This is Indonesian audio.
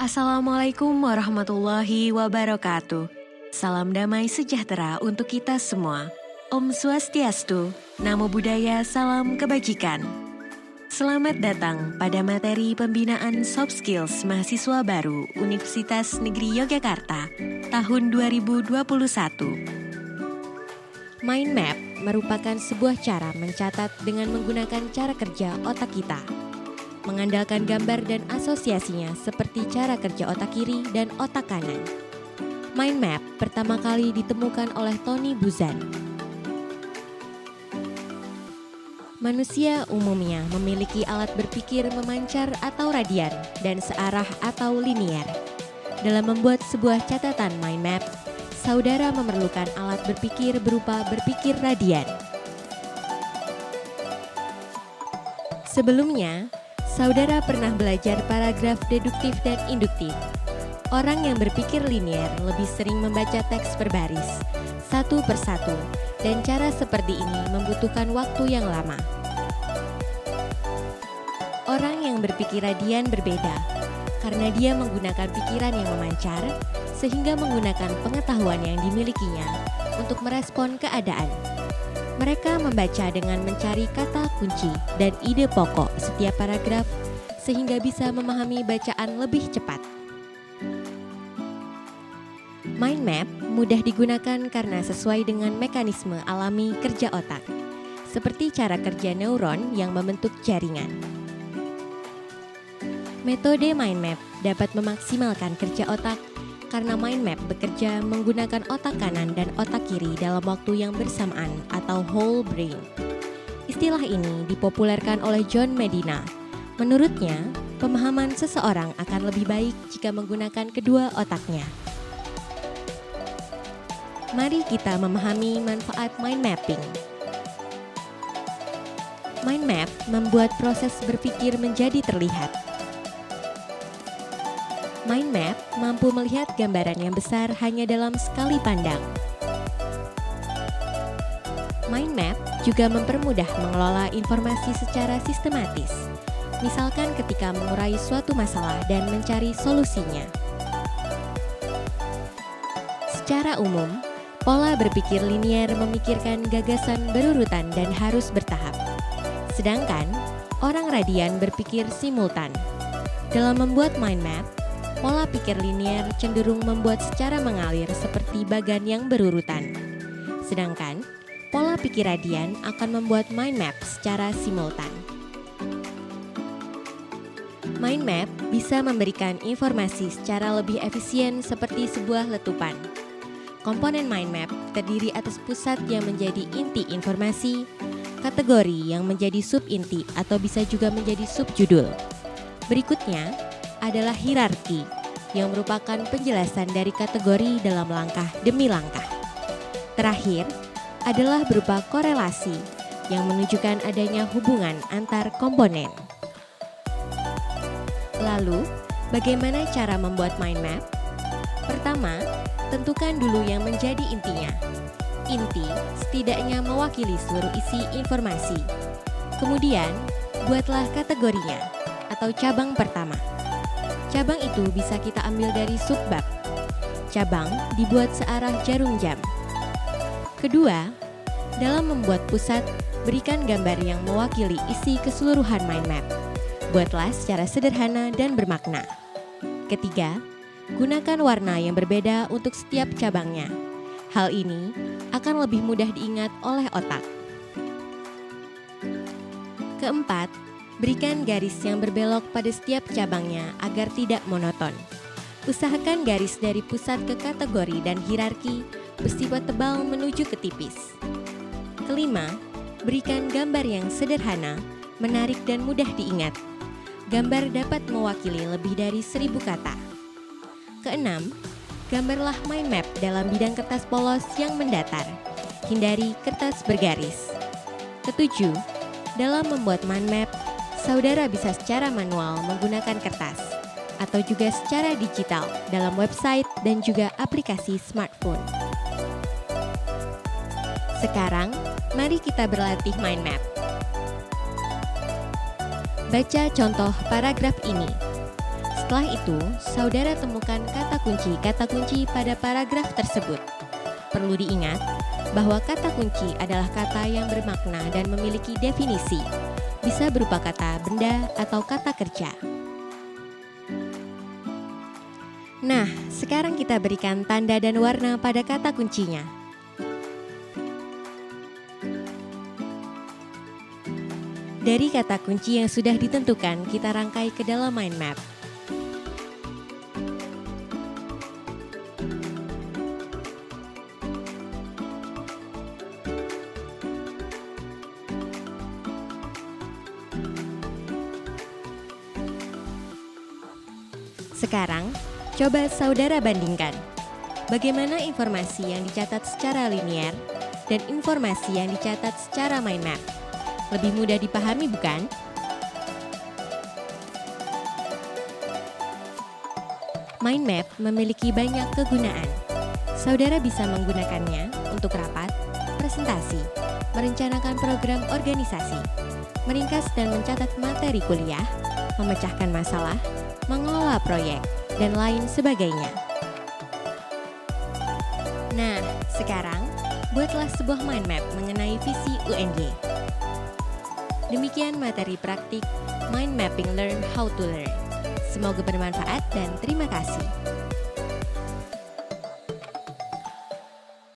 Assalamualaikum warahmatullahi wabarakatuh. Salam damai sejahtera untuk kita semua. Om Swastiastu, Namo Buddhaya, salam kebajikan. Selamat datang pada materi pembinaan soft skills mahasiswa baru Universitas Negeri Yogyakarta tahun 2021. Mind map merupakan sebuah cara mencatat dengan menggunakan cara kerja otak kita. Mengandalkan gambar dan asosiasinya seperti cara kerja otak kiri dan otak kanan. Mind map pertama kali ditemukan oleh Tony Buzan. Manusia umumnya memiliki alat berpikir memancar atau radian dan searah atau linier. Dalam membuat sebuah catatan mind map, saudara memerlukan alat berpikir berupa berpikir radian. Sebelumnya, saudara pernah belajar paragraf deduktif dan induktif. Orang yang berpikir linier lebih sering membaca teks berbaris, satu persatu, dan cara seperti ini membutuhkan waktu yang lama. Orang yang berpikir radian berbeda, karena dia menggunakan pikiran yang memancar, sehingga menggunakan pengetahuan yang dimilikinya untuk merespon keadaan. Mereka membaca dengan mencari kata kunci dan ide pokok setiap paragraf sehingga bisa memahami bacaan lebih cepat. Mind map mudah digunakan karena sesuai dengan mekanisme alami kerja otak, seperti cara kerja neuron yang membentuk jaringan. Metode mind map dapat memaksimalkan kerja otak karena mind map bekerja menggunakan otak kanan dan otak kiri dalam waktu yang bersamaan atau whole brain. Istilah ini dipopulerkan oleh John Medina. Menurutnya, pemahaman seseorang akan lebih baik jika menggunakan kedua otaknya. Mari kita memahami manfaat mind mapping. Mind map membuat proses berpikir menjadi terlihat. Mind map mampu melihat gambaran yang besar hanya dalam sekali pandang. Mind map juga mempermudah mengelola informasi secara sistematis, misalkan ketika mengurai suatu masalah dan mencari solusinya. Secara umum, pola berpikir linier memikirkan gagasan berurutan dan harus bertahap. Sedangkan, orang radian berpikir simultan. Dalam membuat mind map, pola pikir linier cenderung membuat secara mengalir seperti bagan yang berurutan. Sedangkan, pola pikir radian akan membuat mind map secara simultan. Mind map bisa memberikan informasi secara lebih efisien seperti sebuah letupan. Komponen mind map terdiri atas pusat yang menjadi inti informasi, kategori yang menjadi subinti atau bisa juga menjadi subjudul. Berikutnya adalah hierarki yang merupakan penjelasan dari kategori dalam langkah demi langkah. Terakhir adalah berupa korelasi yang menunjukkan adanya hubungan antar komponen. Lalu, bagaimana cara membuat mind map? Pertama, tentukan dulu yang menjadi intinya. Inti setidaknya mewakili seluruh isi informasi. Kemudian, buatlah kategorinya atau cabang pertama. Cabang itu bisa kita ambil dari subbab. Cabang dibuat searah jarum jam. Kedua, dalam membuat pusat, berikan gambar yang mewakili isi keseluruhan mind map. Buatlah secara sederhana dan bermakna. Ketiga, gunakan warna yang berbeda untuk setiap cabangnya. Hal ini akan lebih mudah diingat oleh otak. Keempat, berikan garis yang berbelok pada setiap cabangnya agar tidak monoton. Usahakan garis dari pusat ke kategori dan hierarki bersifat tebal menuju ke tipis. Kelima, berikan gambar yang sederhana, menarik dan mudah diingat. Gambar dapat mewakili lebih dari 1000 kata. Keenam, gambarlah mind map dalam bidang kertas polos yang mendatar. Hindari kertas bergaris. Ketujuh, dalam membuat mind map, saudara bisa secara manual menggunakan kertas atau juga secara digital dalam website dan juga aplikasi smartphone. Sekarang, mari kita berlatih mind map. Baca contoh paragraf ini. Setelah itu, saudara temukan kata kunci pada paragraf tersebut. Perlu diingat bahwa kata kunci adalah kata yang bermakna dan memiliki definisi. Bisa berupa kata benda atau kata kerja. Nah, sekarang kita berikan tanda dan warna pada kata kuncinya. Dari kata kunci yang sudah ditentukan, kita rangkai ke dalam mind map. Sekarang, coba saudara bandingkan. Bagaimana informasi yang dicatat secara linear dan informasi yang dicatat secara mind map? Lebih mudah dipahami, bukan? Mind map memiliki banyak kegunaan. Saudara bisa menggunakannya untuk rapat, presentasi, merencanakan program organisasi, meringkas dan mencatat materi kuliah, memecahkan masalah, mengelola proyek, dan lain sebagainya. Nah, sekarang buatlah sebuah mind map mengenai visi UNY. Demikian materi praktik Mind Mapping Learn How to Learn. Semoga bermanfaat dan terima kasih.